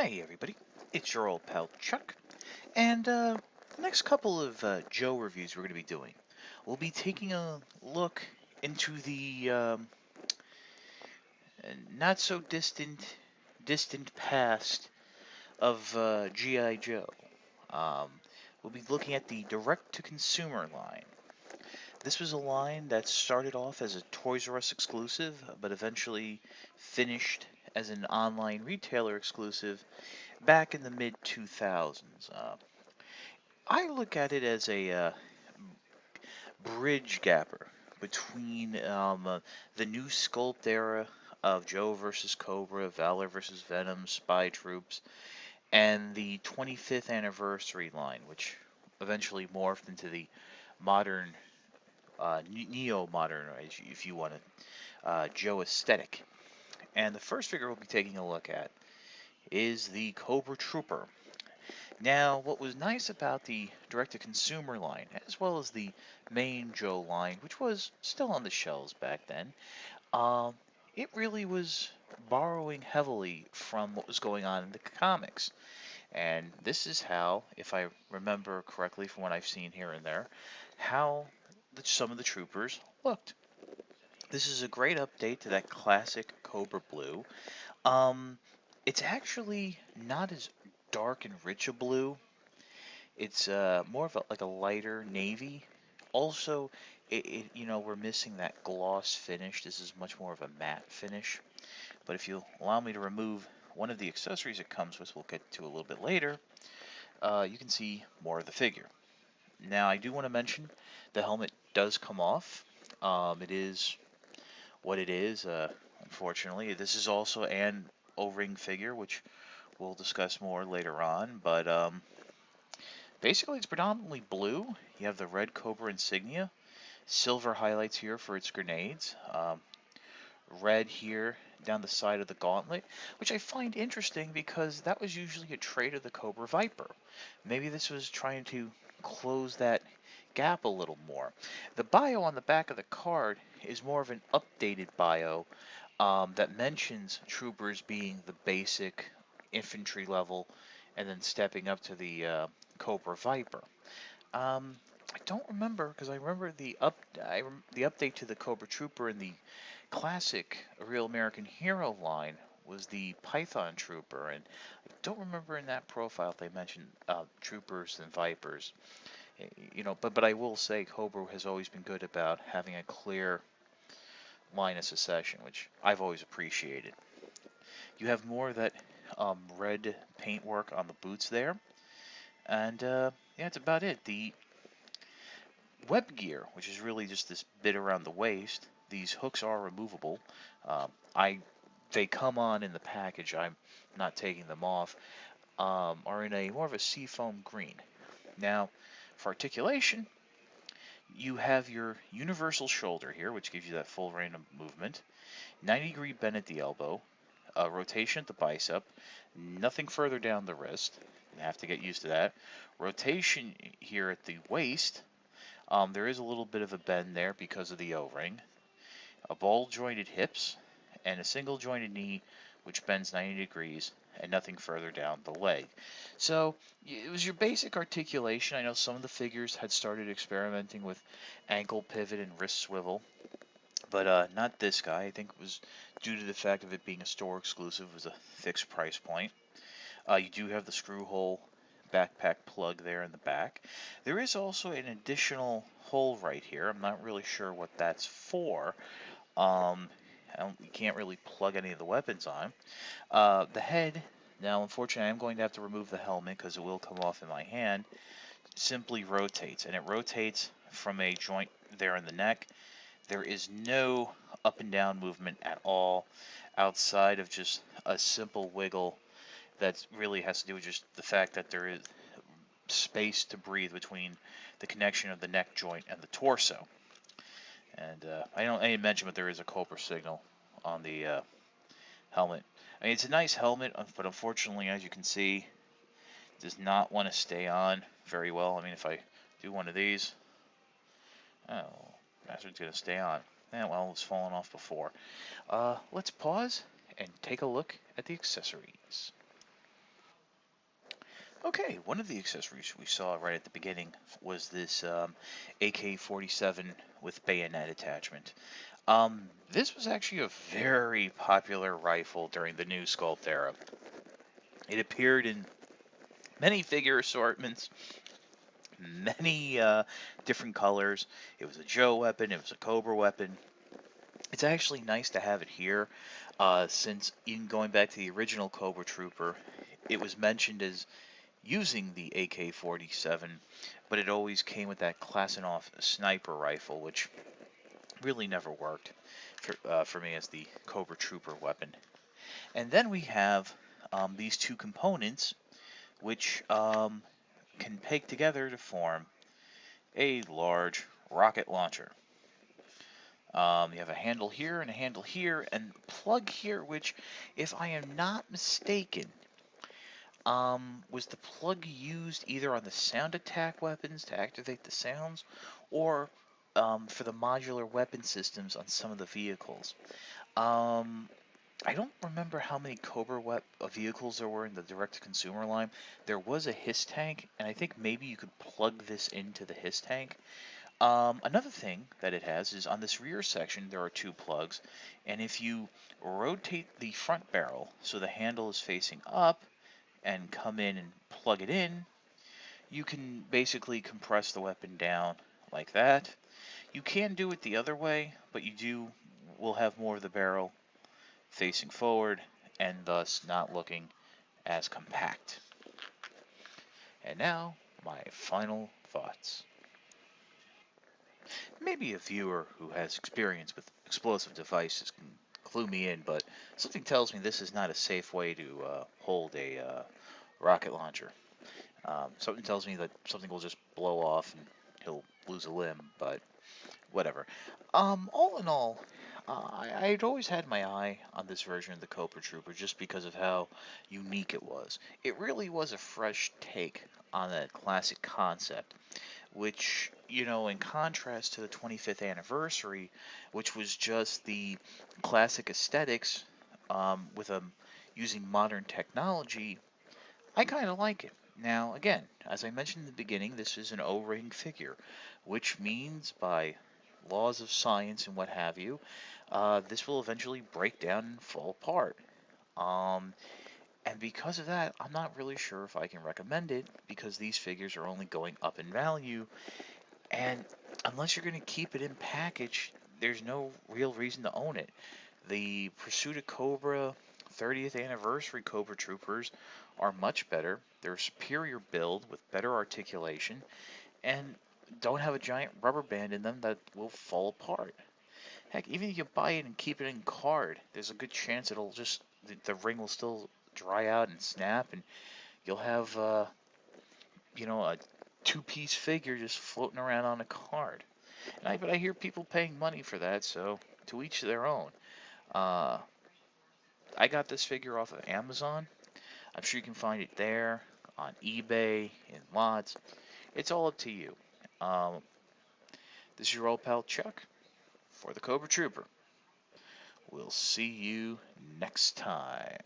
Hi everybody, it's your old pal Chuck, and the next couple of Joe reviews we're going to be doing, we'll be taking a look into the not so distant past of G.I. Joe. Um, we'll be looking at the direct-to-consumer line. This was a line that started off as a Toys R Us exclusive, but eventually finished as an online retailer exclusive back in the mid 2000s. I look at it as a bridge gapper between the new sculpt era of Joe versus Cobra, Valor versus Venom, Spy Troops, and the 25th anniversary line, which eventually morphed into the modern, neo-modern, if you want to, Joe aesthetic. And the first figure we'll be taking a look at is the Cobra Trooper. Now, what was nice about the direct-to-consumer line, as well as the main Joe line, which was still on the shelves back then, um, it really was borrowing heavily from what was going on in the comics. And this is how, if I remember correctly from what I've seen here and there, how some of the troopers looked. This is a great update to that classic Cobra Blue. Um, it's actually not as dark and rich a blue. It's more of like a lighter navy. Also, we're missing that gloss finish. This is much more of a matte finish. But if you allow me to remove one of the accessories it comes with, we'll get to a little bit later, you can see more of the figure. Now, I do want to mention the helmet does come off. It is what it is, unfortunately. This is also an O-ring figure, which we'll discuss more later on. But basically, it's predominantly blue. You have the red Cobra insignia, silver highlights here for its grenades, red here down the side of the gauntlet, which I find interesting because that was usually a trait of the Cobra Viper. Maybe this was trying to close that gap a little more. The bio on the back of the card is more of an updated bio that mentions troopers being the basic infantry level and then stepping up to the Cobra Viper. I don't remember because I remember the update to the Cobra Trooper in the classic Real American Hero line was the Python Trooper, and I don't remember in that profile if they mentioned troopers and vipers. But I will say Cobra has always been good about having a clear line of succession, which I've always appreciated. You have more of that red paintwork on the boots there, and yeah, that's about it. The web gear, which is really just this bit around the waist. These hooks are removable. I They come on in the package. I'm not taking them off. Are in a more of a seafoam green. Now, for articulation, you have your universal shoulder here, which gives you that full range of movement. 90-degree bend at the elbow, rotation at the bicep, nothing further down the wrist. You have to get used to that. Rotation here at the waist. There is a little bit of a bend there because of the O-ring. A ball jointed hips and a single jointed knee which bends 90 degrees and nothing further down the leg. So it was your basic articulation. I know some of the figures had started experimenting with ankle pivot and wrist swivel, but not this guy. I think it was due to the fact of it being a store exclusive. It was a fixed price point. You do have the screw hole backpack plug there in the back. There is also an additional hole right here. I'm not really sure what that's for. You can't really plug any of the weapons on. The head, now unfortunately I'm going to have to remove the helmet because it will come off in my hand, simply rotates. And it rotates from a joint there in the neck. There is no up and down movement at all outside of just a simple wiggle that really has to do with just the fact that there is space to breathe between the connection of the neck joint and the torso. And I didn't mention, but there is a Cobra signal on the helmet. I mean, it's a nice helmet, but unfortunately, as you can see, it does not want to stay on very well. I mean, if I do one of these, oh, bastard's going to stay on. Well, it's fallen off before. Let's pause and take a look at the accessories. Okay, one of the accessories we saw right at the beginning was this AK-47 with bayonet attachment. This was actually a very popular rifle during the new sculpt era. It appeared in many figure assortments, many different colors. It was a Joe weapon, it was a Cobra weapon. It's actually nice to have it here, since even going back to the original Cobra Trooper, it was mentioned as using the AK-47, but it always came with that Klassenov sniper rifle, which really never worked for me as the Cobra Trooper weapon. And then we have these two components, which can peg together to form a large rocket launcher. You have a handle here and a handle here, and plug here, which, if I am not mistaken, was the plug used either on the sound attack weapons to activate the sounds, or for the modular weapon systems on some of the vehicles. Um, I don't remember how many Cobra vehicles there were in the direct-to-consumer line. There was a HISS tank, and I think maybe you could plug this into the HISS tank. Another thing that it has is on this rear section there are two plugs, and if you rotate the front barrel so the handle is facing up and come in and plug it in, you can basically compress the weapon down like that. You can do it the other way, but you will have more of the barrel facing forward and thus not looking as compact. And now, my final thoughts. Maybe a viewer who has experience with explosive devices can clue me in, but something tells me this is not a safe way to hold a rocket launcher. Something tells me that something will just blow off and he'll lose a limb, but whatever. All in all, I'd always had my eye on this version of the Cobra Trooper just because of how unique it was. It really was a fresh take on that classic concept, which, in contrast to the 25th anniversary, which was just the classic aesthetics with using modern technology, I kind of like it. Now, again, as I mentioned in the beginning, this is an O-ring figure, which means by laws of science and what have you, this will eventually break down and fall apart. Um, and because of that, I'm not really sure if I can recommend it because these figures are only going up in value. And unless you're going to keep it in package, there's no real reason to own it. The Pursuit of Cobra 30th anniversary Cobra Troopers are much better. They're a superior build with better articulation and don't have a giant rubber band in them that will fall apart. Heck, even if you buy it and keep it in card, there's a good chance it'll just the ring will still dry out and snap, and you'll have a two-piece figure just floating around on a card. But I hear people paying money for that, so to each their own. Uh, I got this figure off of Amazon. I'm sure you can find it there, on eBay, in lots. It's all up to you. Um, this is your old pal Chuck for the Cobra Trooper. We'll see you next time.